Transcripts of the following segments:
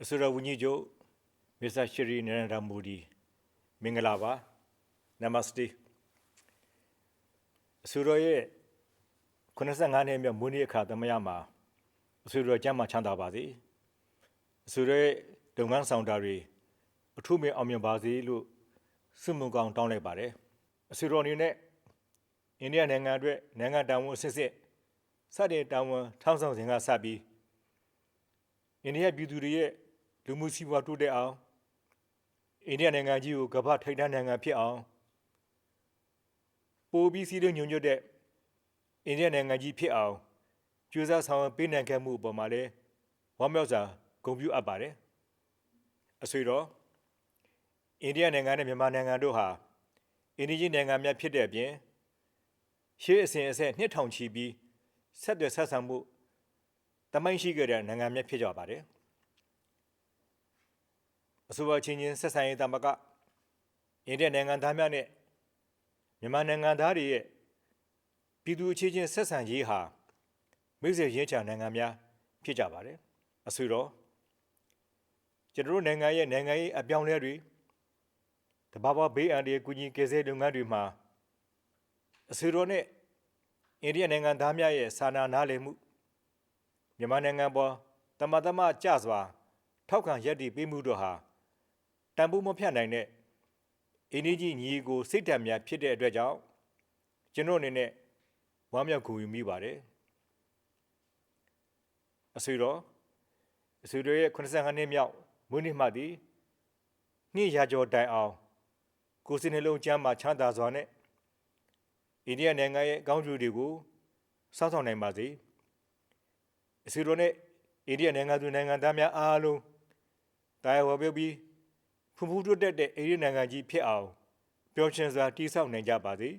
အစိုးရဝန်ကြီးချုပ်မစ္စတာရှရီနရန္ဒာမိုဒီမင်္ဂလာပါနမစတေအစိုးရရဲ့85နှစ်မြောက်မွေးနေ့အခါသမယမှာအစိုးရကျမ်းမာချမ်းသာပါစေအစိုးရရဲ့လုပ်ငန်းဆောင်တာတွေအထူးမြအောင်မြင်ပါစေလို့ဆုမွန်ကောင်းတောင်းလိုက်ပါတယ်အစိုးရအနေနဲ့အိန္ဒိယနိုင်ငံအတွက်နိုင်ငံတာဝန်စစ်စစ်စတင်တာဝန်ထောက်ဆောင်စဉ်ကစပြီးအိန္ဒိယပြည်သူတွေရဲ့လူမှုစီးပွားတိုးတက်အောင်အိန္ဒိယနိုင်ငံကြီးကိုကမ္ဘာထိပ်တန်းနိုင်ငံဖြစ်အောင်ပိုပြီးစည်းလုံးညွှန်ညွတ်တဲ့အိန္ဒိယနိုင်ငံကြီးဖြစ်အောင်ကြိုးစားဆောင်ရွက်ပေးနိုင်ခဲ့မှုအပေါ်မှာလည်းဝမ်းမြောက်စွာဂုဏ်ပြုအပ်ပါတယ်အဆွေတော်အိန္ဒိယနိုင်ငံနဲ့မြန်မာနိုင်ငံတို့ဟာအိန္ဒိယနိုင်ငံများဖြစ်တဲ့အပြင်ရှေးအစဉ်အဆက်နှစ်ထောင်ချီပြီးဆက်သွယ်ဆက်ဆံမှုတမိုင်းရှိခဲ့တဲ့နိုင်ငံများဖြစ်ကြပါတယ်အဆိုပါချင်းချင်းဆက်ဆံရေးတမကအိန္ဒိယနိုင်ငံသားများနဲ့မြန်မာနိုင်ငံသားတွေရဲ့ပြည်သူအချင်းချင်းဆက်ဆံရေးဟာမိတ်ဆွေရင်းချနိုင်ငံများဖြစ်ကြပါတယ်အဆိုတော့ကျွန်တော်တို့နိုင်ငံရဲ့နိုင်ငံရေးအပြောင်းအလဲတွေတဘာဝဘေးအန္တရာယ်ကူညီကယ်ဆယ်လုပ်ငန်းတွေမှာအဆိုတော်နဲ့အိန္ဒိယနိုင်ငံသားများရဲ့စာနာနားလည်မှုမြန်မာနိုင်ငံပေါ်တမကြစွာထောက်ခံရပ်တည်ပေးမှုတို့ဟာတန်ဖိုးမဖြတ်နိုင်တဲ့အိန္ဒိယညီကိုစိတ်ဓာတ်များဖြစ်တဲ့အတွက်ကြောင့်ကျွန်တော်အနေနဲ့ဝမ်းမြောက်ဂုဏ်ယူမိပါတယ်အဆွေတော်ရဲ့85နှစ်မြောက်မွေးနေ့မှသည်နှစ်ရာကျော်တိုင်အောင်ကိုယ်စိတ်နှလုံးကျမ်းမာချမ်းသာစွာနဲ့အိန္ဒိယနိုင်ငံရဲ့ကောင်းကျိုးတွေကိုစောင့်ရှောက်နိုင်ပါစေအဆွေတော်နဲ့အိန္ဒိယနိုင်ငံသူနိုင်ငံသားများအားလုံးတရားဝပြောပြီးဖူးဖူးတွတ်တဲ့အိန္ဒိယနိုင်ငံကြီးဖြစ်အောင်ပျော်ရွှင်စွာတည်ဆောက်နိုင်ကြပါစေ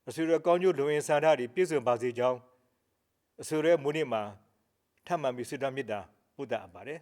အဆွေတော်ကောင်းကျိုးလုံရင်ဆန္ဒတွေပြည့်စုံပါစေကြောင်းအဆွေတော်မွေးနေ့မှာထပ်မံပြီးဆုတောင်းမေတ္တာပို့သအပ်ပါတယ်